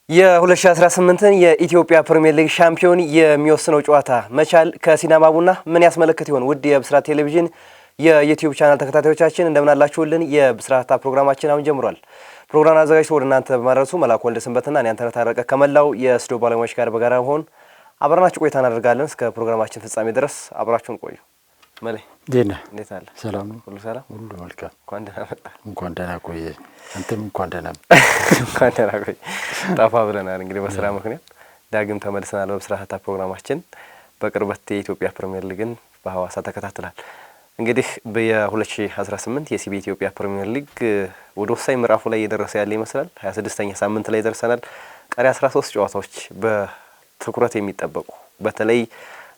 የ2018ን የኢትዮጵያ ፕሪሚየር ሊግ ሻምፒዮን የሚወስነው ጨዋታ መቻል ከሲዳማ ቡና ምን ያስመለክት ይሆን? ውድ የብስራት ቴሌቪዥን የዩቲዩብ ቻናል ተከታታዮቻችን እንደምን አላችሁልን? የብስራት ፕሮግራማችን አሁን ጀምሯል። ፕሮግራም አዘጋጅቶ ወደ እናንተ በማድረሱ መላኩ ወልደ ሰንበትና እኔ አንተነህ ታረቀ ከመላው የስቱዲዮ ባለሙያዎች ጋር በጋራ ሆነን አብረናችሁ ቆይታ እናደርጋለን። እስከ ፕሮግራማችን ፍጻሜ ድረስ አብራችሁን ቆዩ። መሌ ዴና እንዴት አለ? ሰላም ነው? ሁሉ ሰላም፣ ሁሉ መልካም። እንኳን ደህና መጣ። እንኳን ደህና ቆየ። አንተም እንኳን ደህና እንኳን ደህና ቆየ። ጠፋ ብለናል እንግዲህ በስራ ምክንያት ዳግም ተመልሰናል። በብስራት ፕሮግራማችን በቅርበት የኢትዮጵያ ፕሪሚየር ሊግን በሐዋሳ ተከታትላል። እንግዲህ በ2018 የሲቢ ኢትዮጵያ ፕሪሚየር ሊግ ወደ ወሳኝ ምዕራፉ ላይ እየደረሰ ያለ ይመስላል። 26ኛ ሳምንት ላይ ደርሰናል። ቀሪ 13 ጨዋታዎች በትኩረት የሚጠበቁ በተለይ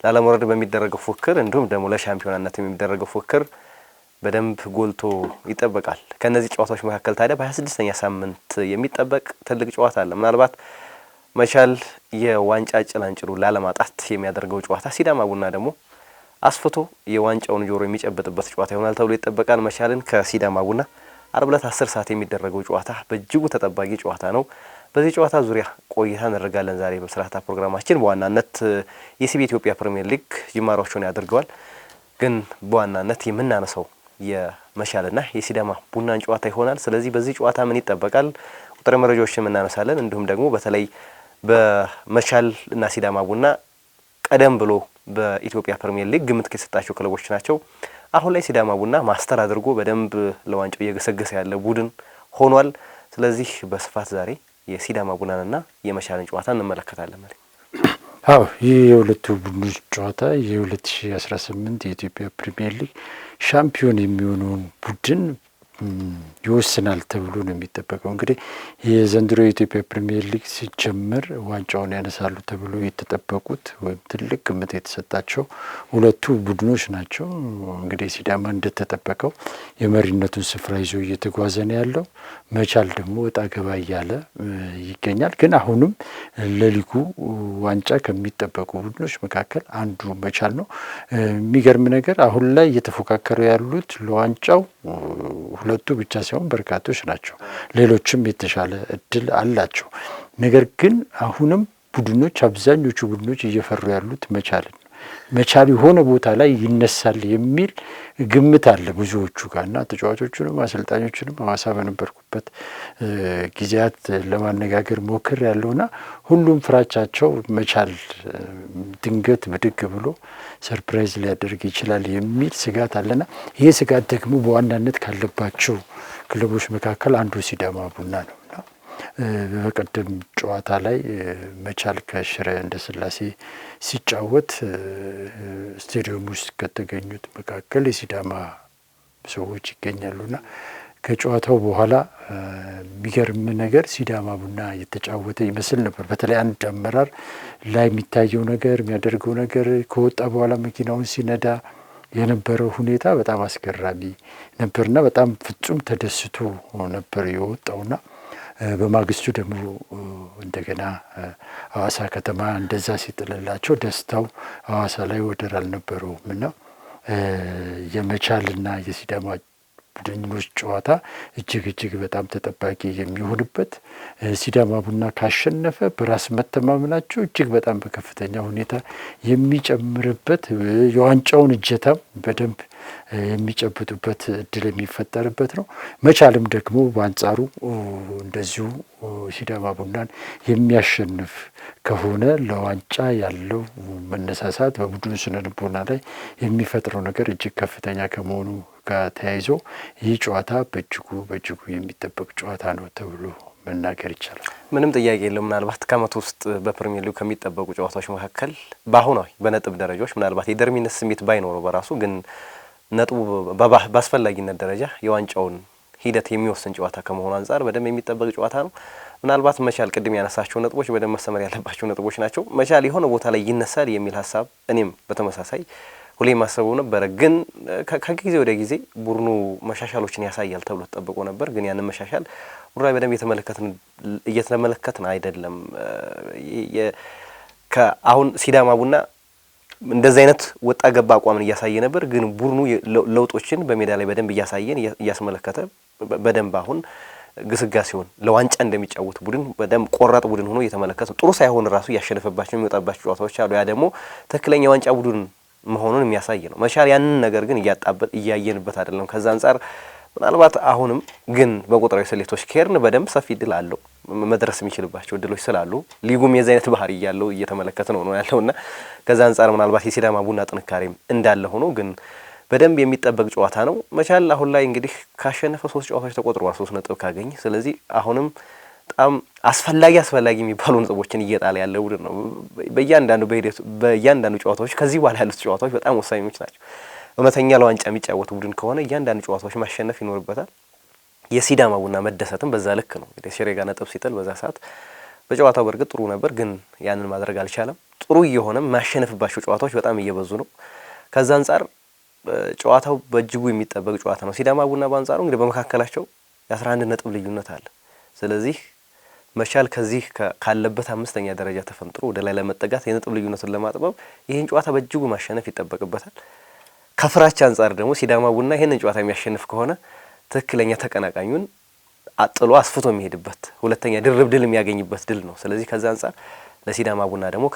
ላለመውረድ በሚደረገው ፉክክር እንዲሁም ደግሞ ለሻምፒዮናነት የሚደረገው ፉክክር በደንብ ጎልቶ ይጠበቃል። ከነዚህ ጨዋታዎች መካከል ታዲያ በ26ኛ ሳምንት የሚጠበቅ ትልቅ ጨዋታ አለ። ምናልባት መቻል የዋንጫ ጭላንጭሉ ላለማጣት የሚያደርገው ጨዋታ፣ ሲዳማ ቡና ደግሞ አስፍቶ የዋንጫውን ጆሮ የሚጨበጥበት ጨዋታ ይሆናል ተብሎ ይጠበቃል። መቻልን ከሲዳማ ቡና ዓርብ ዕለት 10 ሰዓት የሚደረገው ጨዋታ በእጅጉ ተጠባቂ ጨዋታ ነው። በዚህ ጨዋታ ዙሪያ ቆይታ እናደርጋለን። ዛሬ በብስራት ፕሮግራማችን በዋናነት የሲቢ ኢትዮጵያ ፕሪሚየር ሊግ ጅማሮቹን ያደርገዋል። ግን በዋናነት የምናነሳው የመቻልና የሲዳማ ቡናን ጨዋታ ይሆናል። ስለዚህ በዚህ ጨዋታ ምን ይጠበቃል? ቁጥር መረጃዎችን እናነሳለን። እንዲሁም ደግሞ በተለይ በመቻል እና ሲዳማ ቡና ቀደም ብሎ በኢትዮጵያ ፕሪሚየር ሊግ ግምት ከሰጣቸው ክለቦች ናቸው። አሁን ላይ ሲዳማ ቡና ማስተር አድርጎ በደንብ ለዋንጫው እየገሰገሰ ያለ ቡድን ሆኗል። ስለዚህ በስፋት ዛሬ የሲዳማ ቡናንና የመቻልን ጨዋታ እንመለከታለን። ማለት አዎ፣ ይህ የሁለቱ ቡድኖች ጨዋታ የ2018 የኢትዮጵያ ፕሪሚየር ሊግ ሻምፒዮን የሚሆነውን ቡድን ይወስናል ተብሎ ነው የሚጠበቀው። እንግዲህ የዘንድሮ የኢትዮጵያ ፕሪሚየር ሊግ ሲጀመር ዋንጫውን ያነሳሉ ተብሎ የተጠበቁት ወይም ትልቅ ግምት የተሰጣቸው ሁለቱ ቡድኖች ናቸው። እንግዲህ ሲዳማ እንደተጠበቀው የመሪነቱን ስፍራ ይዞ እየተጓዘ ነው ያለው። መቻል ደግሞ ወጣ ገባ እያለ ይገኛል። ግን አሁንም ለሊጉ ዋንጫ ከሚጠበቁ ቡድኖች መካከል አንዱ መቻል ነው። የሚገርም ነገር አሁን ላይ እየተፎካከሩ ያሉት ለዋንጫው ሁለቱ ብቻ ሳይሆን በርካቶች ናቸው። ሌሎችም የተሻለ እድል አላቸው። ነገር ግን አሁንም አብዛኞቹ ቡድኖች እየፈሩ ያሉት መቻልን ነው። መቻል የሆነ ቦታ ላይ ይነሳል የሚል ግምት አለ ብዙዎቹ ጋር እና ተጫዋቾቹንም አሰልጣኞቹንም ሐዋሳ በነበርኩበት ጊዜያት ለማነጋገር ሞክር ያለውና ሁሉም ፍራቻቸው መቻል ድንገት ብድግ ብሎ ሰርፕራይዝ ሊያደርግ ይችላል የሚል ስጋት አለና ይህ ስጋት ደግሞ በዋናነት ካለባቸው ክለቦች መካከል አንዱ ሲዳማ ቡና ነው። በቀደም ጨዋታ ላይ መቻል ከሽረ እንዳስላሴ ሲጫወት ስቴዲየም ውስጥ ከተገኙት መካከል የሲዳማ ሰዎች ይገኛሉና ከጨዋታው በኋላ የሚገርም ነገር ሲዳማ ቡና የተጫወተ ይመስል ነበር። በተለይ አንድ አመራር ላይ የሚታየው ነገር የሚያደርገው ነገር ከወጣ በኋላ መኪናውን ሲነዳ የነበረው ሁኔታ በጣም አስገራሚ ነበርና በጣም ፍጹም ተደስቶ ነበር የወጣውና በማግስቱ ደግሞ እንደገና ሐዋሳ ከተማ እንደዛ ሲጥልላቸው ደስታው ሐዋሳ ላይ ወደር አልነበረውም እና የመቻልና የሲዳማ ቡድኖች ጨዋታ እጅግ በጣም ተጠባቂ የሚሆንበት፣ ሲዳማ ቡና ካሸነፈ በራስ መተማመናቸው እጅግ በጣም በከፍተኛ ሁኔታ የሚጨምርበት፣ የዋንጫውን እጀታም በደንብ የሚጨብጡበት እድል የሚፈጠርበት ነው። መቻልም ደግሞ በአንጻሩ እንደዚሁ ሲዳማ ቡናን የሚያሸንፍ ከሆነ ለዋንጫ ያለው መነሳሳት በቡድኑ ስነ ልቦና ላይ የሚፈጥረው ነገር እጅግ ከፍተኛ ከመሆኑ ጋር ተያይዞ ይህ ጨዋታ በእጅጉ የሚጠበቅ ጨዋታ ነው ተብሎ መናገር ይቻላል። ምንም ጥያቄ የለው። ምናልባት ከዓመት ውስጥ በፕሪሚየር ሊግ ከሚጠበቁ ጨዋታዎች መካከል በአሁናዊ በነጥብ ደረጃዎች ምናልባት የደርሚነት ስሜት ባይኖረው በራሱ ግን ነጥቡ በአስፈላጊነት ደረጃ የዋንጫውን ሂደት የሚወስን ጨዋታ ከመሆኑ አንጻር በደንብ የሚጠበቅ ጨዋታ ነው። ምናልባት መቻል ቅድም ያነሳቸው ነጥቦች በደንብ መሰመር ያለባቸው ነጥቦች ናቸው። መቻል የሆነ ቦታ ላይ ይነሳል የሚል ሀሳብ እኔም በተመሳሳይ ሁሌ ማሰቡ ነበረ። ግን ከጊዜ ወደ ጊዜ ቡድኑ መሻሻሎችን ያሳያል ተብሎ ተጠብቆ ነበር። ግን ያንን መሻሻል ቡድኑ ላይ በደንብ እየተመለከትን አይደለም። አሁን ሲዳማ ቡና እንደዚህ አይነት ወጣ ገባ አቋምን እያሳየ ነበር። ግን ቡድኑ ለውጦችን በሜዳ ላይ በደንብ እያሳየን እያስመለከተ በደንብ አሁን ግስጋሴውን ለዋንጫ እንደሚጫወት ቡድን በደም ቆራጥ ቡድን ሆኖ እየተመለከተ ጥሩ ሳይሆን ራሱ ያሸነፈባቸው የሚወጣባቸው ጨዋታዎች አሉ። ያ ደግሞ ትክክለኛ ዋንጫ ቡድን መሆኑን የሚያሳይ ነው። መቻል ያንን ነገር ግን እያየንበት አይደለም። ከዛ አንጻር ምናልባት አሁንም ግን በቁጥራዊ ስሌቶች ከሄድን በደንብ ሰፊ እድል አለው መድረስ የሚችልባቸው እድሎች ስላሉ ሊጉም የዚህ አይነት ባህሪ ያለው እየተመለከተ ነው ያለውና ከዛ አንጻር ምናልባት የሲዳማ ቡና ጥንካሬም እንዳለ ሆኖ ግን በደንብ የሚጠበቅ ጨዋታ ነው። መቻል አሁን ላይ እንግዲህ ካሸነፈ 3 ጨዋታዎች ተቆጥረዋል 3 ነጥብ ካገኘ። ስለዚህ አሁንም በጣም አስፈላጊ የሚባሉ ነጥቦችን እየጣለ ያለ ቡድን ነው። በእያንዳንዱ ጨዋታዎች ከዚህ በኋላ ያሉት ጨዋታዎች በጣም ወሳኞች ናቸው። እውነተኛ ለዋንጫ የሚጫወት ቡድን ከሆነ እያንዳንዱ ጨዋታዎች ማሸነፍ ይኖርበታል። የሲዳማ ቡና መደሰትም በዛ ልክ ነው። እንግዲህ ሲሬጋ ነጥብ ሲጥል በዛ ሰዓት በጨዋታው በርግጥ ጥሩ ነበር፣ ግን ያንን ማድረግ አልቻለም። ጥሩ እየሆነም ማሸነፍባቸው ጨዋታዎች በጣም እየበዙ ነው። ከዛ አንጻር ጨዋታው በእጅጉ የሚጠበቅ ጨዋታ ነው። ሲዳማ ቡና በአንጻሩ እንግዲህ በመካከላቸው የ11 ነጥብ ልዩነት አለ። ስለዚህ መቻል ከዚህ ካለበት 5ኛ ደረጃ ተፈንጥሮ ወደ ላይ ለመጠጋት የነጥብ ልዩነቱን ለማጥበብ ይህን ጨዋታ በእጅጉ ማሸነፍ ይጠበቅበታል። ከፍራቻ አንጻር ደግሞ ሲዳማ ቡና ይህንን ጨዋታ የሚያሸንፍ ከሆነ ትክክለኛ ተቀናቃኙን አጥሎ አስፍቶ የሚሄድበት ሁለተኛ ድርብ ድል የሚያገኝበት ድል ነው። ስለዚህ ከዛ አንጻር ለሲዳማ ቡና ደግሞ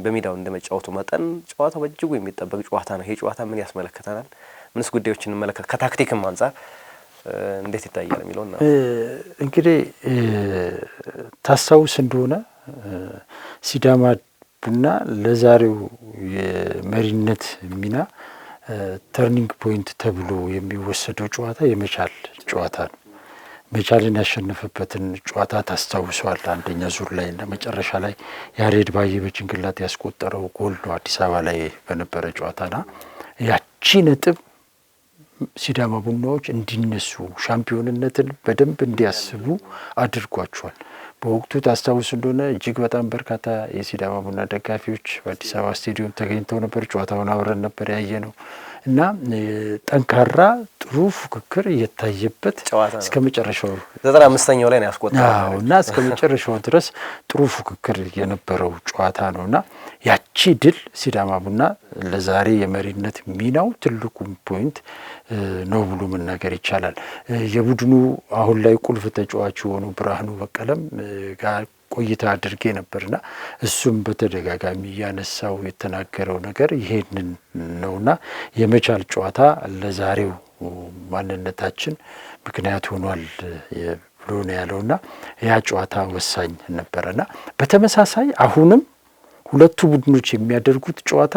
በሜዳው እንደመጫወቱ መጠን ጨዋታው በእጅጉ የሚጠበቅ ጨዋታ ነው። ይሄ ጨዋታ ምን ያስመለከተናል? ምንስ ጉዳዮችን እንመለከት? ከታክቲክም አንጻር እንዴት ይታያል የሚለው ነው። እንግዲህ ታስታውስ እንደሆነ ሲዳማ ቡና ለዛሬው የመሪነት ሚና ተርኒንግ ፖይንት ተብሎ የሚወሰደው ጨዋታ የመቻል ጨዋታ ነው። መቻልን ያሸነፈበትን ጨዋታ ታስታውሰዋል። አንደኛ ዙር ላይ እና መጨረሻ ላይ ያሬድ ባዬ በጭንቅላት ያስቆጠረው ጎል ነው አዲስ አበባ ላይ በነበረ ጨዋታና ያቺ ነጥብ ሲዳማ ቡናዎች እንዲነሱ ሻምፒዮንነትን በደንብ እንዲያስቡ አድርጓቸዋል። በወቅቱ ታስታውስ እንደሆነ እጅግ በጣም በርካታ የሲዳማ ቡና ደጋፊዎች በአዲስ አበባ ስቴዲየም ተገኝተው ነበር። ጨዋታውን አብረን ነበር ያየ ነው እና ጠንካራ ጥሩ ፉክክር እየታየበት እስከ መጨረሻው 95ኛው ላይ ነው ያስቆጠረው እና እስከ መጨረሻው ድረስ ጥሩ ፉክክር የነበረው ጨዋታ ነውና ያቺ ድል ሲዳማ ቡና ለዛሬ የመሪነት ሚናው ትልቁም ፖይንት ነው ብሎ መናገር ይቻላል። የቡድኑ አሁን ላይ ቁልፍ ተጫዋች የሆኑ ብርሃኑ በቀለም ጋር ቆይታ አድርጌ ነበርና እሱም በተደጋጋሚ ያነሳው የተናገረው ነገር ይሄንን ነውና የመቻል ጨዋታ ለዛሬው ማንነታችን ምክንያት ሆኗል ብሎ ነው ያለውና ያ ጨዋታ ወሳኝ ነበርና በተመሳሳይ አሁንም ሁለቱ ቡድኖች የሚያደርጉት ጨዋታ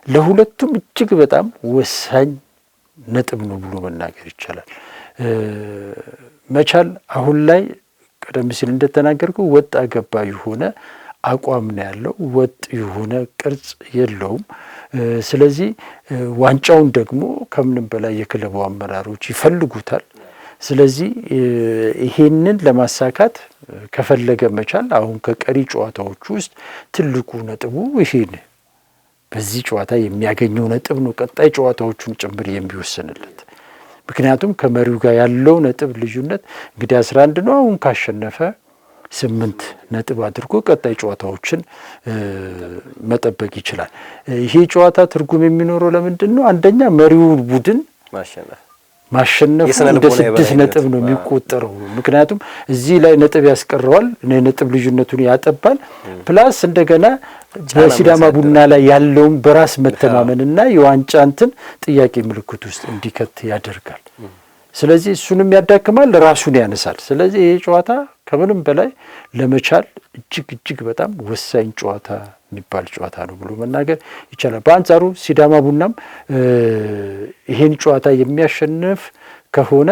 ለሁለቱም እጅግ በጣም ወሳኝ ነጥብ ነው ብሎ መናገር ይቻላል። መቻል አሁን ላይ ቀደም ሲል እንደተናገርኩ ወጥ ገባ የሆነ አቋም ነው ያለው፣ ወጥ የሆነ ቅርጽ የለውም። ስለዚህ ዋንጫውን ደግሞ ከምንም በላይ የክለቡ አመራሮች ይፈልጉታል። ስለዚህ ይሄንን ለማሳካት ከፈለገ መቻል አሁን ከቀሪ ጨዋታዎች ውስጥ ትልቁ ነጥቡ ይሄን በዚህ ጨዋታ የሚያገኘው ነጥብ ነው ቀጣይ ጨዋታዎቹን ጭምር የሚወስንለት። ምክንያቱም ከመሪው ጋር ያለው ነጥብ ልዩነት እንግዲህ 11 ነው። አሁን ካሸነፈ 8 ነጥብ አድርጎ ቀጣይ ጨዋታዎችን መጠበቅ ይችላል። ይሄ ጨዋታ ትርጉም የሚኖረው ለምንድን ነው? አንደኛ መሪው ቡድን ማሸነፍ እንደ 6 ነጥብ ነው የሚቆጠረው። ምክንያቱም እዚህ ላይ ነጥብ ያስቀረዋል፣ ነጥብ ልዩነቱን ያጠባል። ፕላስ እንደገና በሲዳማ ቡና ላይ ያለውን በራስ መተማመንና የዋንጫ እንትን ጥያቄ ምልክት ውስጥ እንዲከት ያደርጋል። ስለዚህ እሱንም ያዳክማል፣ ራሱን ያነሳል። ስለዚህ ይሄ ጨዋታ ከምንም በላይ ለመቻል እጅግ በጣም ወሳኝ ጨዋታ የሚባል ጨዋታ ነው ብሎ መናገር ይቻላል። በአንጻሩ ሲዳማ ቡናም ይሄን ጨዋታ የሚያሸንፍ ከሆነ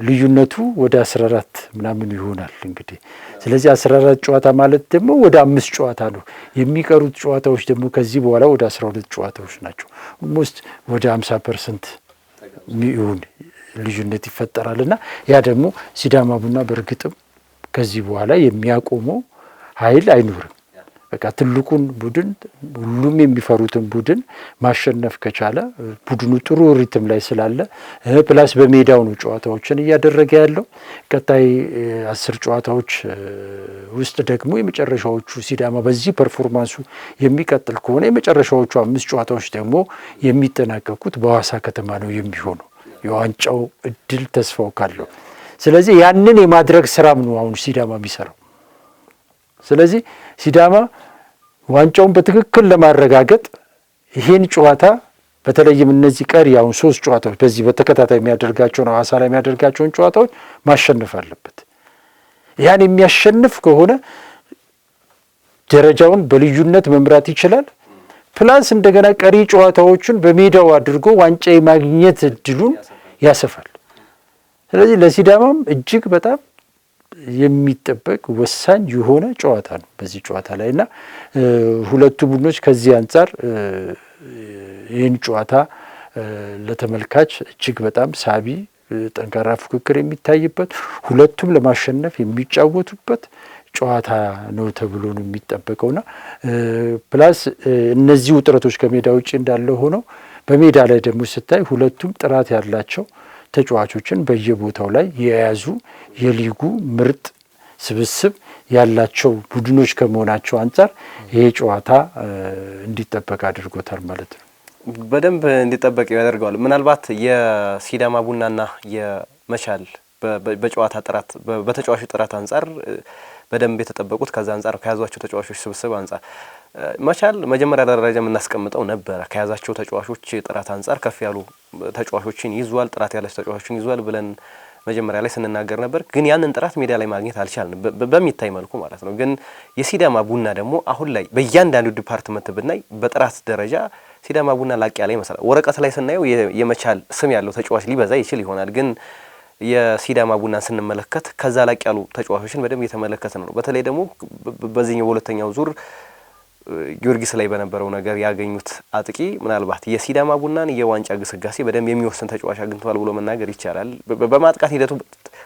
ልዩነቱ ወደ 14 ምናምን ይሆናል እንግዲህ። ስለዚህ 14 ጨዋታ ማለት ደግሞ ወደ 5 ጨዋታ ነው። የሚቀሩት ጨዋታዎች ደግሞ ከዚህ በኋላ ወደ 12 ጨዋታዎች ናቸው። ኦልሞስት ወደ 50% የሚሆን ልዩነት ይፈጠራልና ያ ደግሞ ሲዳማ ቡና በእርግጥም ከዚህ በኋላ የሚያቆመው ኃይል አይኖርም። በቃ ትልቁን ቡድን ሁሉም የሚፈሩትን ቡድን ማሸነፍ ከቻለ ቡድኑ ጥሩ ሪትም ላይ ስላለ ፕላስ በሜዳው ነው ጨዋታዎችን እያደረገ ያለው። ቀጣይ 10 ጨዋታዎች ውስጥ ደግሞ የመጨረሻዎቹ ሲዳማ በዚህ ፐርፎርማንሱ የሚቀጥል ከሆነ የመጨረሻዎቹ 5 ጨዋታዎች ደግሞ የሚጠናቀቁት በሐዋሳ ከተማ ነው የሚሆነው የዋንጫው እድል ተስፋው ካለው። ስለዚህ ያንን የማድረግ ስራም ነው አሁን ሲዳማ የሚሰራው። ስለዚህ ሲዳማ ዋንጫውን በትክክል ለማረጋገጥ ይህን ጨዋታ በተለይም እነዚህ ቀሪ አሁን 3 ጨዋታዎች በዚህ በተከታታይ የሚያደርጋቸውን ሐዋሳ ላይ የሚያደርጋቸውን ጨዋታዎች ማሸነፍ አለበት። ያን የሚያሸንፍ ከሆነ ደረጃውን በልዩነት መምራት ይችላል። ፕላስ እንደገና ቀሪ ጨዋታዎቹን በሜዳው አድርጎ ዋንጫ የማግኘት እድሉን ያሰፋል። ስለዚህ ለሲዳማም እጅግ በጣም የሚጠበቅ ወሳኝ የሆነ ጨዋታ ነው በዚህ ጨዋታ ላይ እና ሁለቱ ቡድኖች ከዚህ አንጻር ይህን ጨዋታ ለተመልካች እጅግ በጣም ሳቢ፣ ጠንካራ ፉክክር የሚታይበት ሁለቱም ለማሸነፍ የሚጫወቱበት ጨዋታ ነው ተብሎ ነው የሚጠበቀውና ፕላስ እነዚህ ውጥረቶች ከሜዳ ውጭ እንዳለ ሆነው በሜዳ ላይ ደግሞ ስታይ ሁለቱም ጥራት ያላቸው ተጫዋቾችን በየቦታው ላይ የያዙ የሊጉ ምርጥ ስብስብ ያላቸው ቡድኖች ከመሆናቸው አንጻር ይሄ ጨዋታ እንዲጠበቅ አድርጎታል ማለት ነው። በደንብ እንዲጠበቅ ያደርገዋል። ምናልባት የሲዳማ ቡናና የመቻል በጨዋታ ጥራት በተጫዋቾች ጥራት አንጻር በደንብ የተጠበቁት ከዛ አንጻር ከያዟቸው ተጫዋቾች ስብስብ አንጻር መቻል መጀመሪያ ደረጃ የምናስቀምጠው ነበረ። ከያዛቸው ተጫዋቾች ጥራት አንጻር ከፍ ያሉ ተጫዋቾችን ይዟል፣ ጥራት ያላቸው ተጫዋቾችን ይዟል ብለን መጀመሪያ ላይ ስንናገር ነበር። ግን ያንን ጥራት ሜዳ ላይ ማግኘት አልቻልንም በሚታይ መልኩ ማለት ነው። ግን የሲዳማ ቡና ደግሞ አሁን ላይ በእያንዳንዱ ዲፓርትመንት ብናይ በጥራት ደረጃ ሲዳማ ቡና ላቅ ያለ ይመስላል። ወረቀት ላይ ስናየው የመቻል ስም ያለው ተጫዋች ሊበዛ ይችል ይሆናል። ግን የሲዳማ ቡናን ስንመለከት ከዛ ላቅ ያሉ ተጫዋቾችን በደንብ እየተመለከትን ነው። በተለይ ደግሞ በዚህኛው በሁለተኛው ዙር ጊዮርጊስ ላይ በነበረው ነገር ያገኙት አጥቂ ምናልባት የሲዳማ ቡናን የዋንጫ ግስጋሴ በደንብ የሚወስን ተጫዋች አግኝተዋል ብሎ መናገር ይቻላል። በማጥቃት ሂደቱ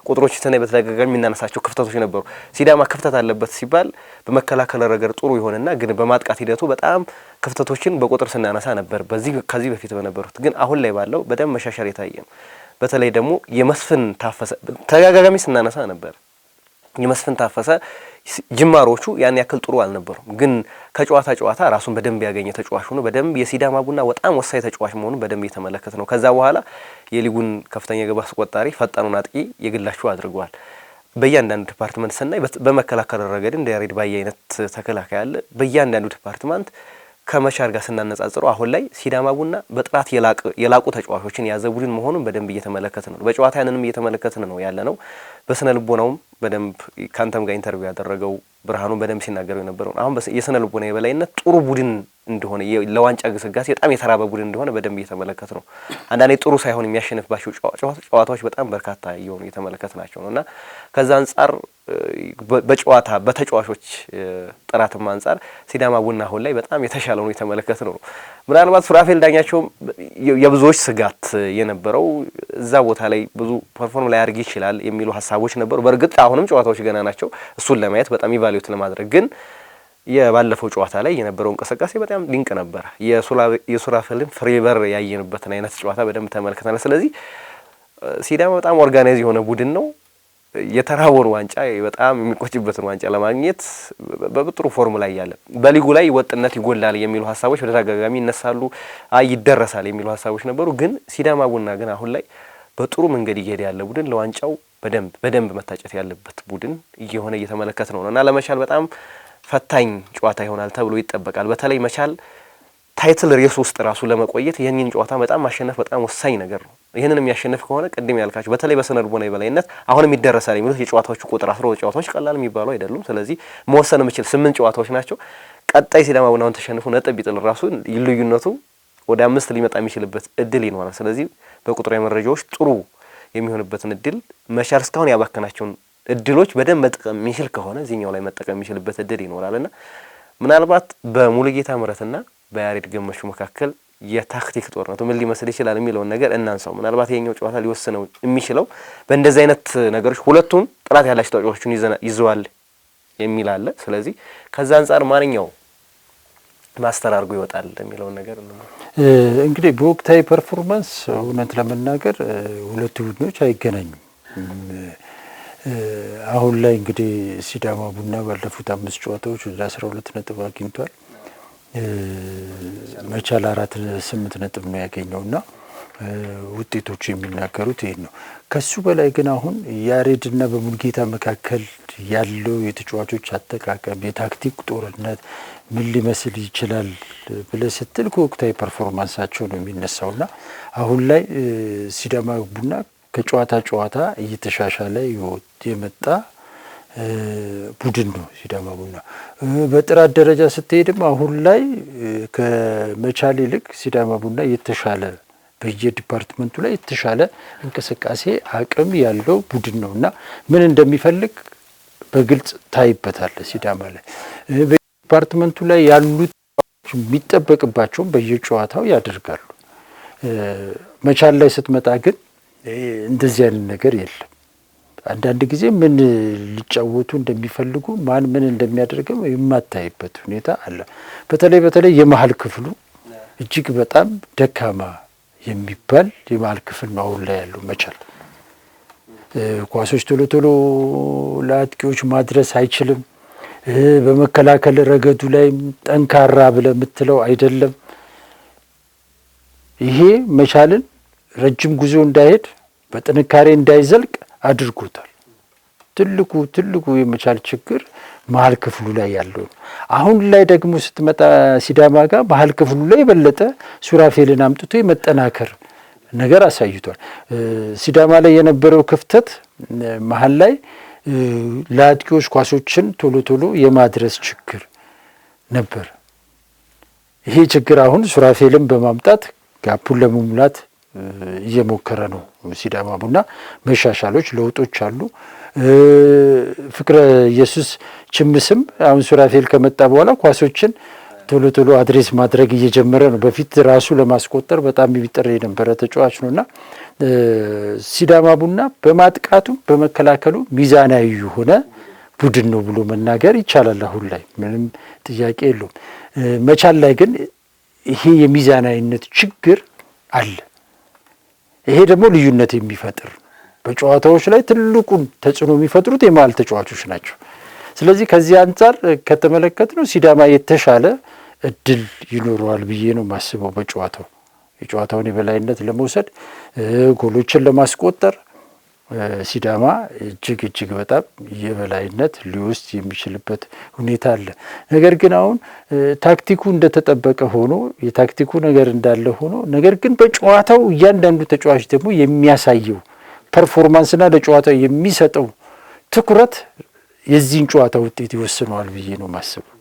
ቁጥሮች ስናይ በተደጋጋሚ የምናነሳቸው ክፍተቶች ነበሩ። ሲዳማ ክፍተት አለበት ሲባል በመከላከል ረገድ ጥሩ ይሆንና ግን በማጥቃት ሂደቱ በጣም ክፍተቶችን በቁጥር ስናነሳ ነበር ከዚህ በፊት በነበሩት። ግን አሁን ላይ ባለው በደንብ መሻሻል የታየ ነው። በተለይ ደግሞ የመስፍን ታፈሰ ተደጋጋሚ ስናነሳ ነበር። የመስፍን ታፈሰ ጅማሮቹ ያን ያክል ጥሩ አልነበሩም። ግን ከጨዋታ ጨዋታ ራሱን በደንብ ያገኘ ተጫዋች ሆኖ በደንብ የሲዳማ ቡና በጣም ወሳኝ ተጫዋች መሆኑን በደንብ እየተመለከተ ነው። ከዛ በኋላ የሊጉን ከፍተኛ ግብ አስቆጣሪ ፈጣኑን አጥቂ የግላቸው አድርገዋል። በእያንዳንዱ ዲፓርትመንት ስናይ በመከላከል ረገድ እንደ ያሬድ ባየ አይነት ተከላካይ አለ። በእያንዳንዱ ዲፓርትመንት ከመቻል ጋር ስናነጻጽረው አሁን ላይ ሲዳማ ቡና በጥራት የላቁ ተጫዋቾችን የያዘ ቡድን መሆኑን በደንብ እየተመለከትን ነው። በጨዋታ ያንንም እየተመለከትን ነው ያለ ነው። በስነ ልቦናውም በደንብ ካንተም ጋር ኢንተርቪው ያደረገው ብርሃኑ በደንብ ሲናገረው የነበረው አሁን የስነ ልቦና የበላይነት ጥሩ ቡድን እንደሆነ ለዋንጫ ግስጋሴ በጣም የተራበ ቡድን እንደሆነ በደንብ እየተመለከት ነው። አንዳንዴ ጥሩ ሳይሆን የሚያሸንፍባቸው ጨዋታዎች በጣም በርካታ እየሆኑ እየተመለከትናቸው ነው እና ከዛ አንጻር በጨዋታ በተጫዋቾች ጥራትም አንጻር ሲዳማ ቡና አሁን ላይ በጣም የተሻለ ነው የተመለከት ነው። ምናልባት ሱራፌል ዳኛቸውም የብዙዎች ስጋት የነበረው እዛ ቦታ ላይ ብዙ ፐርፎርም ላይ ያርግ ይችላል የሚሉ ሀሳቦች ነበሩ። በእርግጥ አሁንም ጨዋታዎች ገና ናቸው እሱን ለማየት በጣም ኢቫሉዌት ለማድረግ ግን የባለፈው ጨዋታ ላይ የነበረው እንቅስቃሴ በጣም ድንቅ ነበር። የሱራፌልን ፍሬበር ያየንበትን አይነት ጨዋታ በደንብ ተመልክተናል። ስለዚህ ሲዳማ በጣም ኦርጋናይዝ የሆነ ቡድን ነው። የተራወን ዋንጫ በጣም የሚቆጭበትን ዋንጫ ለማግኘት በጥሩ ፎርም ላይ ያለ በሊጉ ላይ ወጥነት ይጎላል የሚሉ ሀሳቦች በተደጋጋሚ ይነሳሉ። ይደረሳል የሚሉ ሀሳቦች ነበሩ። ግን ሲዳማ ቡና ግን አሁን ላይ በጥሩ መንገድ እየሄደ ያለ ቡድን ለዋንጫው በደንብ መታጨት ያለበት ቡድን እየሆነ እየተመለከት ነው እና ለመቻል በጣም ፈታኝ ጨዋታ ይሆናል ተብሎ ይጠበቃል። በተለይ መቻል ታይትል ሬስ ውስጥ ራሱ ለመቆየት ይህንን ጨዋታ በጣም ማሸነፍ በጣም ወሳኝ ነገር ነው። ይህንን የሚያሸንፍ ከሆነ ቅድም ያልካቸው በተለይ በስነ ልቦና የበላይነት አሁንም ይደረሳል የሚሉት የጨዋታዎቹ ቁጥር 12 ጨዋታዎች ቀላል የሚባሉ አይደሉም። ስለዚህ መወሰን የምችል 8 ጨዋታዎች ናቸው። ቀጣይ ሲዳማ ቡናውን ተሸንፎ ነጥብ ቢጥል ራሱ ልዩነቱ ወደ 5 ሊመጣ የሚችልበት እድል ይኖራል። ስለዚህ በቁጥራዊ መረጃዎች ጥሩ የሚሆንበትን እድል መቻል እስካሁን ያባከናቸውን እድሎች በደንብ መጠቀም የሚችል ከሆነ እዚህኛው ላይ መጠቀም የሚችልበት እድል ይኖራልና ምናልባት በሙሉጌታ ምረትና በያሬድ ገመቹ መካከል የታክቲክ ጦርነቱ ምን ሊመስል ይችላል የሚለውን ነገር እናንሳው። ምናልባት የኛው ጨዋታ ሊወስነው የሚችለው በእንደዚህ አይነት ነገሮች ሁለቱም ጥራት ያላቸው ተጫዋቾችን ይዘዋል የሚል አለ። ስለዚህ ከዛ አንጻር ማንኛው ማስተር አድርጎ ይወጣል የሚለውን ነገር እንግዲህ በወቅታዊ ፐርፎርማንስ እውነት ለመናገር ሁለቱ ቡድኖች አይገናኙም። አሁን ላይ እንግዲህ ሲዳማ ቡና ባለፉት 5 ጨዋታዎች ወደ 12 ነጥብ አግኝቷል። መቻል 8 ነጥብ ነው ያገኘውና ውጤቶቹ የሚናገሩት ይሄን ነው። ከሱ በላይ ግን አሁን ያሬድና በሙልጌታ መካከል ያለው የተጫዋቾች አጠቃቀም የታክቲክ ጦርነት ምን ሊመስል ይችላል ብለህ ስትል ከወቅታዊ ፐርፎርማንሳቸው ነው የሚነሳውና አሁን ላይ ሲዳማ ቡና ከጨዋታ ጨዋታ እየተሻሻለ የመጣ ቡድን ነው ሲዳማ ቡና። በጥራት ደረጃ ስትሄድም አሁን ላይ ከመቻል ይልቅ ሲዳማ ቡና የተሻለ በየዲፓርትመንቱ ላይ የተሻለ እንቅስቃሴ አቅም ያለው ቡድን ነው እና ምን እንደሚፈልግ በግልጽ ታይበታል። ሲዳማ ላይ በዲፓርትመንቱ ላይ ያሉት የሚጠበቅባቸውን በየጨዋታው ያደርጋሉ። መቻል ላይ ስትመጣ ግን እንደዚህ አይነት ነገር የለም። አንዳንድ ጊዜ ምን ሊጫወቱ እንደሚፈልጉ ማን ምን እንደሚያደርገው የማታይበት ሁኔታ አለ። በተለይ የመሀል ክፍሉ እጅግ በጣም ደካማ የሚባል የመሀል ክፍል ነው አሁን ላይ ያለው መቻል። ኳሶች ቶሎ ለአጥቂዎች ማድረስ አይችልም። በመከላከል ረገዱ ላይ ጠንካራ ብለህ የምትለው አይደለም። ይሄ መቻልን ረጅም ጉዞ እንዳይሄድ በጥንካሬ እንዳይዘልቅ አድርጎታል። ትልቁ የመቻል ችግር መሀል ክፍሉ ላይ ያለው ነው። አሁን ላይ ደግሞ ስትመጣ ሲዳማ ጋር መሀል ክፍሉ ላይ የበለጠ ሱራፌልን አምጥቶ የመጠናከር ነገር አሳይቷል። ሲዳማ ላይ የነበረው ክፍተት መሀል ላይ ለአጥቂዎች ኳሶችን ቶሎ የማድረስ ችግር ነበር። ይሄ ችግር አሁን ሱራፌልን በማምጣት ጋፑን ለመሙላት እየሞከረ ነው ሲዳማ ቡና። መሻሻሎች፣ ለውጦች አሉ። ፍቅረ ኢየሱስ ችምስም አሁን ሱራፌል ከመጣ በኋላ ኳሶችን ቶሎ አድሬስ ማድረግ እየጀመረ ነው። በፊት ራሱ ለማስቆጠር በጣም የሚጥር የነበረ ተጫዋች ነውና ሲዳማ ቡና በማጥቃቱ በመከላከሉ ሚዛናዊ የሆነ ቡድን ነው ብሎ መናገር ይቻላል። አሁን ላይ ምንም ጥያቄ የለውም። መቻል ላይ ግን ይሄ የሚዛናዊነት ችግር አለ። ይሄ ደግሞ ልዩነት የሚፈጥር በጨዋታዎች ላይ ትልቁን ተጽዕኖ የሚፈጥሩት የመሀል ተጫዋቾች ናቸው። ስለዚህ ከዚህ አንጻር ከተመለከትነው ሲዳማ የተሻለ እድል ይኖረዋል ብዬ ነው የማስበው። የጨዋታውን የበላይነት ለመውሰድ ጎሎችን ለማስቆጠር ሲዳማ እጅግ በጣም የበላይነት ሊወስድ የሚችልበት ሁኔታ አለ። ነገር ግን አሁን ታክቲኩ እንደተጠበቀ ሆኖ የታክቲኩ ነገር እንዳለ ሆኖ ነገር ግን በጨዋታው እያንዳንዱ ተጫዋች ደግሞ የሚያሳየው ፐርፎርማንስና ለጨዋታው የሚሰጠው ትኩረት የዚህን ጨዋታ ውጤት ይወስነዋል ብዬ ነው ማስበው።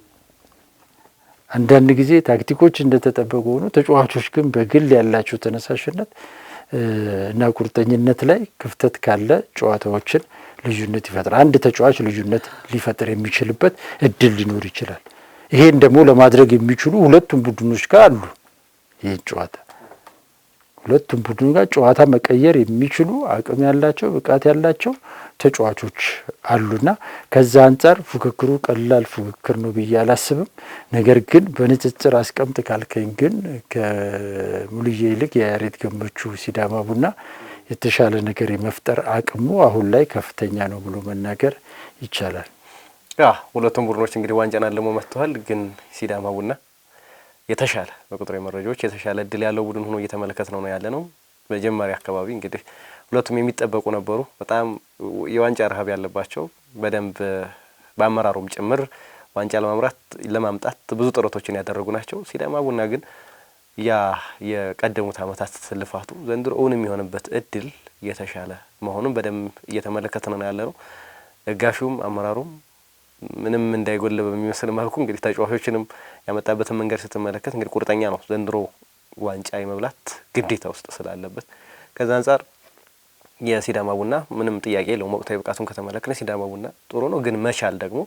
አንዳንድ ጊዜ ታክቲኮች እንደተጠበቁ ሆኖ ተጫዋቾች ግን በግል ያላቸው ተነሳሽነት እና ቁርጠኝነት ላይ ክፍተት ካለ ጨዋታዎችን ልዩነት ይፈጥራል። አንድ ተጫዋች ልዩነት ሊፈጥር የሚችልበት እድል ሊኖር ይችላል። ይሄን ደግሞ ለማድረግ የሚችሉ ሁለቱም ቡድኖች ጋር አሉ። ይሄን ጨዋታ ሁለቱም ቡድኖች ጋር ጨዋታ መቀየር የሚችሉ አቅም ያላቸው ብቃት ያላቸው ተጫዋቾች አሉና ከዛ አንጻር ፉክክሩ ቀላል ፉክክር ነው ብዬ አላስብም። ነገር ግን በንጽጽር አስቀምጥ ካልከኝ ግን ከሙሉዬ ይልቅ የያሬድ ገመቹ ሲዳማ ቡና የተሻለ ነገር የመፍጠር አቅሙ አሁን ላይ ከፍተኛ ነው ብሎ መናገር ይቻላል። ሁለቱም ቡድኖች እንግዲህ ዋንጫን አልሞ መጥተዋል። ግን ሲዳማ ቡና የተሻለ በቁጥራዊ መረጃዎች የተሻለ እድል ያለው ቡድን ሆኖ እየተመለከት ነው ያለ ነው። መጀመሪያ አካባቢ እንግዲህ ሁለቱም የሚጠበቁ ነበሩ። በጣም የዋንጫ ረሀብ ያለባቸው በደንብ በአመራሩም ጭምር ዋንጫ ለማምጣት ብዙ ጥረቶችን ያደረጉ ናቸው። ሲዳማ ቡና ግን ያ የቀደሙት ዓመታት ልፋቱ ዘንድሮ እውን የሚሆንበት እድል የተሻለ መሆኑን በደንብ እየተመለከት ነው ያለ ነው። ደጋፊውም አመራሩም ምንም እንዳይጎል በሚመስል መልኩ እንግዲህ ተጫዋቾችንም ያመጣበትን መንገድ ስትመለከት እንግዲህ ቁርጠኛ ነው ዘንድሮ ዋንጫ የመብላት ግዴታ ውስጥ ስላለበት ከዛ አንጻር የሲዳማ ቡና ምንም ጥያቄ የለውም። ወቅታዊ ብቃቱን ከተመለከተ ሲዳማ ቡና ጥሩ ነው። ግን መቻል ደግሞ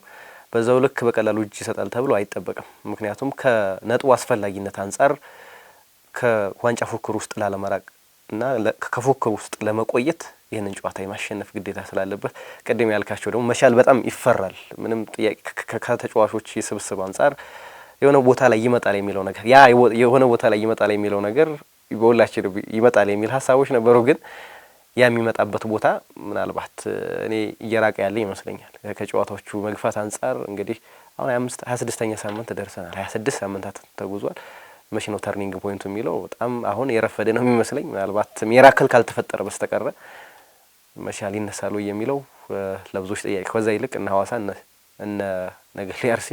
በዛው ልክ በቀላሉ እጅ ይሰጣል ተብሎ አይጠበቅም። ምክንያቱም ከነጥቡ አስፈላጊነት አንጻር ከዋንጫ ፉክክር ውስጥ ላለመራቅ እና ከፉክክር ውስጥ ለመቆየት ይህንን ጨዋታ የማሸነፍ ግዴታ ስላለበት ቀደም ያልካቸው ደግሞ መቻል በጣም ይፈራል። ምንም ጥያቄ ከተጫዋቾች የስብስብ አንጻር የሆነ ቦታ ላይ ይመጣል የሚለው ነገር የሆነ ቦታ ላይ ይመጣል የሚለው ነገር በሁላችን ይመጣል የሚል ሀሳቦች ነበሩ። ግን ያ የሚመጣበት ቦታ ምናልባት እኔ እየራቀ ያለ ይመስለኛል ከጨዋታዎቹ መግፋት አንጻር። እንግዲህ አሁን 26ኛ ሳምንት ደርሰናል። 26 ሳምንታት ተጉዟል። መቼ ነው ተርኒንግ ፖይንቱ የሚለው በጣም አሁን የረፈደ ነው የሚመስለኝ። ምናልባት ሚራክል ካልተፈጠረ በስተቀር መቻል ይነሳሉ የሚለው ለብዙዎች ጥያቄ። ከዛ ይልቅ እነ ሐዋሳ እነ ነገሌ አርሲ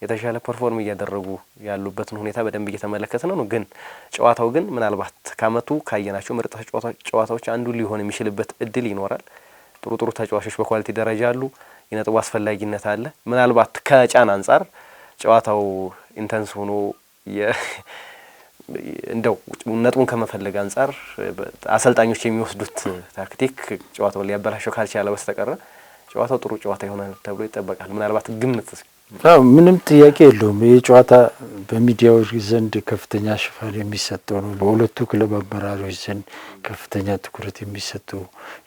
የተሻለ ፐርፎርም እያደረጉ ያሉበትን ሁኔታ በደንብ እየተመለከትን ነው። ግን ጨዋታው ግን ምናልባት ከአመቱ ካየናቸው ምርጥ ጨዋታዎች አንዱ ሊሆን የሚችልበት እድል ይኖራል። ጥሩ ጥሩ ተጫዋቾች በኳሊቲ ደረጃ አሉ። የነጥቡ አስፈላጊነት አለ። ምናልባት ከጫና አንጻር ጨዋታው ኢንተንስ ሆኖ እንደው ነጥቡን ከመፈለግ አንጻር አሰልጣኞች የሚወስዱት ታክቲክ ጨዋታውን ሊያበላሸው ካልቻለ በስተቀር ጨዋታው ጥሩ ጨዋታ ይሆናል ተብሎ ይጠበቃል። ምናልባት ግምት ምንም ጥያቄ የለውም። ይህ ጨዋታ በሚዲያዎች ዘንድ ከፍተኛ ሽፋን የሚሰጠው ነው። በሁለቱ ክለብ አመራሮች ዘንድ ከፍተኛ ትኩረት የሚሰጠው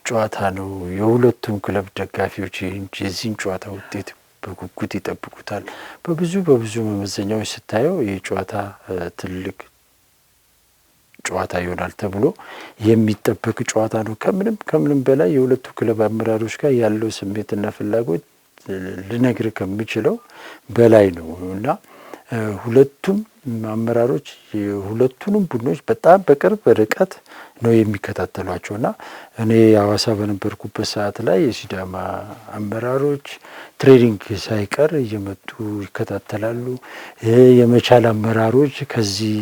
ጨዋታ ነው። የሁለቱም ክለብ ደጋፊዎች የዚህን ጨዋታ ውጤት በጉጉት ይጠብቁታል። በብዙ መመዘኛዎች ስታየው ይህ ጨዋታ ትልቅ ጨዋታ ይሆናል ተብሎ የሚጠበቅ ጨዋታ ነው። ከምንም በላይ የሁለቱ ክለብ አመራሮች ጋር ያለው ስሜትና ፍላጎት ልነግር ከምችለው በላይ ነው እና ሁለቱም አመራሮች የሁለቱንም ቡድኖች በጣም በቅርብ ርቀት ነው የሚከታተሏቸው እና እኔ ሐዋሳ በነበርኩበት ሰዓት ላይ የሲዳማ አመራሮች ትሬኒንግ ሳይቀር እየመጡ ይከታተላሉ። የመቻል አመራሮች ከዚህ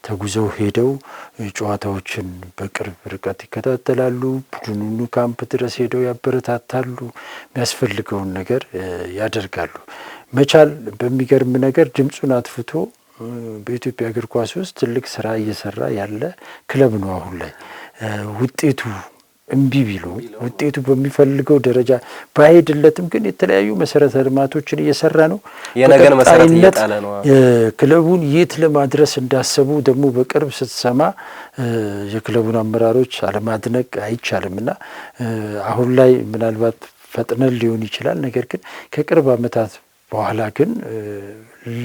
ተጉዘው ሄደው ጨዋታዎችን በቅርብ ርቀት ይከታተላሉ። ቡድኑን ካምፕ ድረስ ሄደው ያበረታታሉ። የሚያስፈልገውን ነገር ያደርጋሉ። መቻል በሚገርም ነገር ድምፁን አጥፍቶ በኢትዮጵያ እግር ኳስ ውስጥ ትልቅ ስራ እየሰራ ያለ ክለብ ነው። አሁን ላይ ውጤቱ እምቢ ቢሉ ውጤቱ በሚፈልገው ደረጃ ባይሄድለትም ግን የተለያዩ መሰረተ ልማቶችን እየሰራ ነው። የነገር መሰረት እየጣለ ነው። ክለቡን የት ለማድረስ እንዳሰቡ ደግሞ በቅርብ ስትሰማ የክለቡን አመራሮች አለማድነቅ አይቻልምና አሁን ላይ ምናልባት ፈጥነን ሊሆን ይችላል። ነገር ግን ከቅርብ ዓመታት በኋላ ግን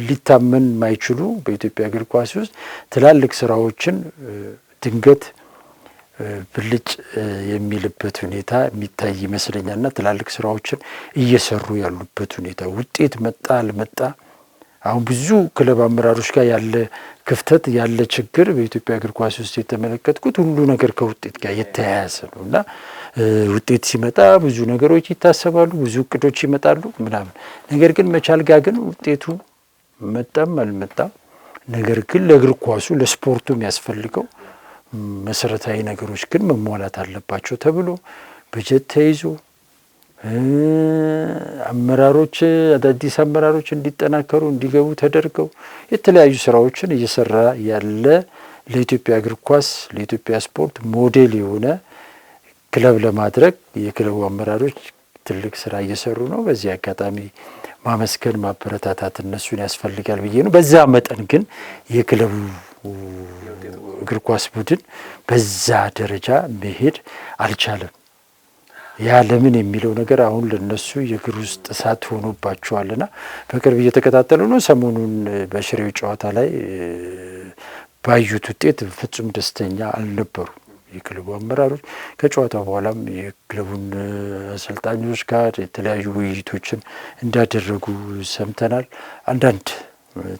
ሊታመን ማይችሉ በኢትዮጵያ እግር ኳስ ውስጥ ትላልቅ ስራዎችን ድንገት ብልጭ የሚልበት ሁኔታ የሚታይ ይመስለኛልና ትላልቅ ስራዎችን እየሰሩ ያሉበት ሁኔታ ውጤት መጣ አልመጣ አሁን ብዙ ክለብ አመራሮች ጋር ያለ ክፍተት ያለ ችግር በኢትዮጵያ እግር ኳስ ውስጥ የተመለከትኩት ሁሉ ነገር ከውጤት ጋር የተያያዘ ነው እና ውጤት ሲመጣ ብዙ ነገሮች ይታሰባሉ፣ ብዙ እቅዶች ይመጣሉ ምናምን። ነገር ግን መቻል ጋር ግን ውጤቱ መጣም አልመጣም፣ ነገር ግን ለእግር ኳሱ ለስፖርቱ የሚያስፈልገው መሰረታዊ ነገሮች ግን መሟላት አለባቸው ተብሎ በጀት ተይዞ አመራሮች አዳዲስ አመራሮች እንዲጠናከሩ እንዲገቡ ተደርገው የተለያዩ ስራዎችን እየሰራ ያለ ለኢትዮጵያ እግር ኳስ ለኢትዮጵያ ስፖርት ሞዴል የሆነ ክለብ ለማድረግ የክለቡ አመራሮች ትልቅ ስራ እየሰሩ ነው። በዚህ አጋጣሚ ማመስገን ማበረታታት እነሱን ያስፈልጋል ብዬ ነው። በዛ መጠን ግን የክለቡ እግር ኳስ ቡድን በዛ ደረጃ መሄድ አልቻለም። ያ ለምን የሚለው ነገር አሁን ለነሱ የእግር ውስጥ እሳት ሆኖባቸዋልና በቅርብ እየተከታተሉ ነው። ሰሞኑን በሽሬው ጨዋታ ላይ ባዩት ውጤት ፍጹም ደስተኛ አልነበሩ የክለቡ አመራሮች። ከጨዋታ በኋላም የክለቡን አሰልጣኞች ጋር የተለያዩ ውይይቶችን እንዳደረጉ ሰምተናል። አንዳንድ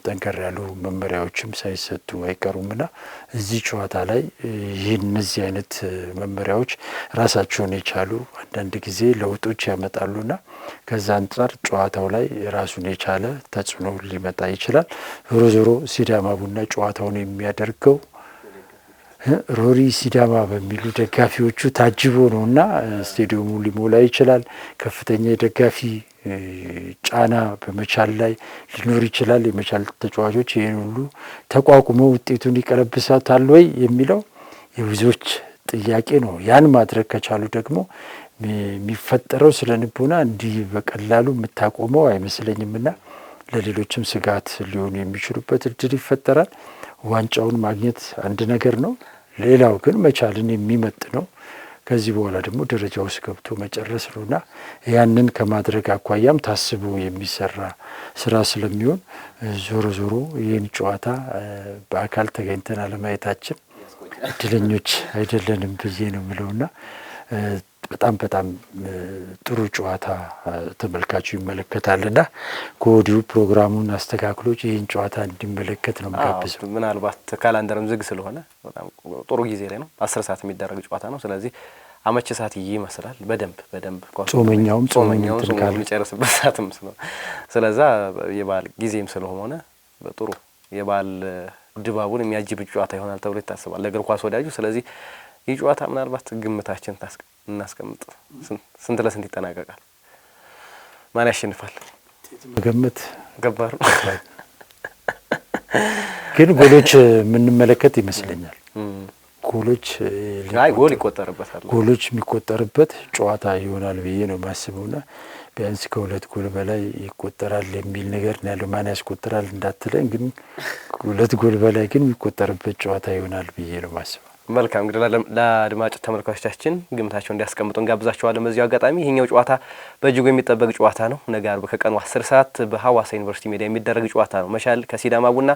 ጠንከር ያሉ መመሪያዎችም ሳይሰጡ አይቀሩምና እዚህ ጨዋታ ላይ እነዚህ አይነት መመሪያዎች ራሳቸውን የቻሉ አንዳንድ ጊዜ ለውጦች ያመጣሉና ከዛ አንጻር ጨዋታው ላይ ራሱን የቻለ ተጽዕኖ ሊመጣ ይችላል። ዞሮ ዞሮ ሲዳማ ቡና ጨዋታውን የሚያደርገው ሮሪ ሲዳማ በሚሉ ደጋፊዎቹ ታጅቦ ነውና ስቴዲየሙ ሊሞላ ይችላል። ከፍተኛ የደጋፊ ጫና በመቻል ላይ ሊኖር ይችላል። የመቻል ተጫዋቾች ይህን ሁሉ ተቋቁመው ውጤቱን ይቀለብሳታል ወይ የሚለው የብዙዎች ጥያቄ ነው። ያን ማድረግ ከቻሉ ደግሞ የሚፈጠረው ስለ ልቦና እንዲህ በቀላሉ የምታቆመው አይመስለኝምና ለሌሎችም ስጋት ሊሆኑ የሚችሉበት እድል ይፈጠራል። ዋንጫውን ማግኘት አንድ ነገር ነው። ሌላው ግን መቻልን የሚመጥ ነው። ከዚህ በኋላ ደግሞ ደረጃ ውስጥ ገብቶ መጨረስ ነውና ያንን ከማድረግ አኳያም ታስቦ የሚሰራ ስራ ስለሚሆን ዞሮ ዞሮ ይህን ጨዋታ በአካል ተገኝተን አለማየታችን እድለኞች አይደለንም ብዬ ነው የምለውና በጣም ጥሩ ጨዋታ ተመልካቹ ይመለከታልና ከወዲሁ ፕሮግራሙን አስተካክሎች ይህን ጨዋታ እንዲመለከት ነው የምጋብዘው። ምናልባት ካላንደርም ዝግ ስለሆነ በጣም ጥሩ ጊዜ ላይ ነው። 10 ሰዓት የሚደረግ ጨዋታ ነው። ስለዚህ አመቺ ሰዓት ይመስላል። በደንብ ጾመኛውም የሚጨርስበት ሰዓትም ስለሆነ ስለዛ የበዓል ጊዜም ስለሆነ በጥሩ የበዓል ድባቡን የሚያጅብ ጨዋታ ይሆናል ተብሎ ይታሰባል ለእግር ኳስ ወዳጁ። ስለዚህ ይህ ጨዋታ ምናልባት ግምታችን እናስቀምጥ። ስንት ለስንት ይጠናቀቃል? ማን ያሸንፋል? መገመት ገባር ግን ጎሎች የምንመለከት ይመስለኛል። ጎሎች የሚቆጠርበት ጨዋታ ይሆናል ብዬ ነው ማስበውና ቢያንስ ከ2 ጎል በላይ ይቆጠራል የሚል ነገር ነው ያለው። ማን ያስቆጥራል እንዳትለኝ፣ ግን 2 ጎል በላይ ግን የሚቆጠርበት ጨዋታ ይሆናል ብዬ ነው ማስበው። መልካም እንግዲህ ለአድማጭ ተመልካቾቻችን ግምታቸው እንዲያስቀምጡ እንጋብዛቸዋለን። በዚሁ አጋጣሚ ይሄኛው ጨዋታ በእጅጉ የሚጠበቅ ጨዋታ ነው። ነገ አርብ ከቀኑ 10 ሰዓት በሐዋሳ ዩኒቨርሲቲ ሜዳ የሚደረግ ጨዋታ ነው። መቻል ከሲዳማ ቡና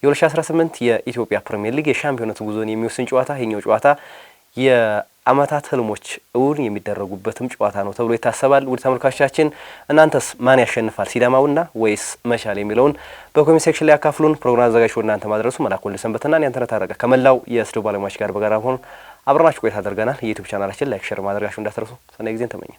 የ2018 የኢትዮጵያ ፕሪሚየር ሊግ የሻምፒዮንነት ጉዞን የሚወስን ጨዋታ። ይሄኛው ጨዋታ የአመታት ህልሞች እውን የሚደረጉበትም ጨዋታ ነው ተብሎ ይታሰባል። ውድ ተመልካቾቻችን እናንተስ ማን ያሸንፋል ሲዳማ ቡና ወይስ መቻል የሚለውን በኮሜንት ሴክሽን ላይ ያካፍሉን። ፕሮግራም አዘጋጅ ወደ እናንተ ማድረሱ መላኩ ወልደሰንበትና ያንተነህ ታረቀ ከመላው የስቱዲዮ ባለሙያዎች ጋር በጋራ ሆነን አብረናችሁ ቆይታ አድርገናል። የዩቲዩብ ቻናላችን ላይክ፣ ሼር ማድረጋችሁ እንዳትረሱ። ሰናይ ጊዜን ተመኘ።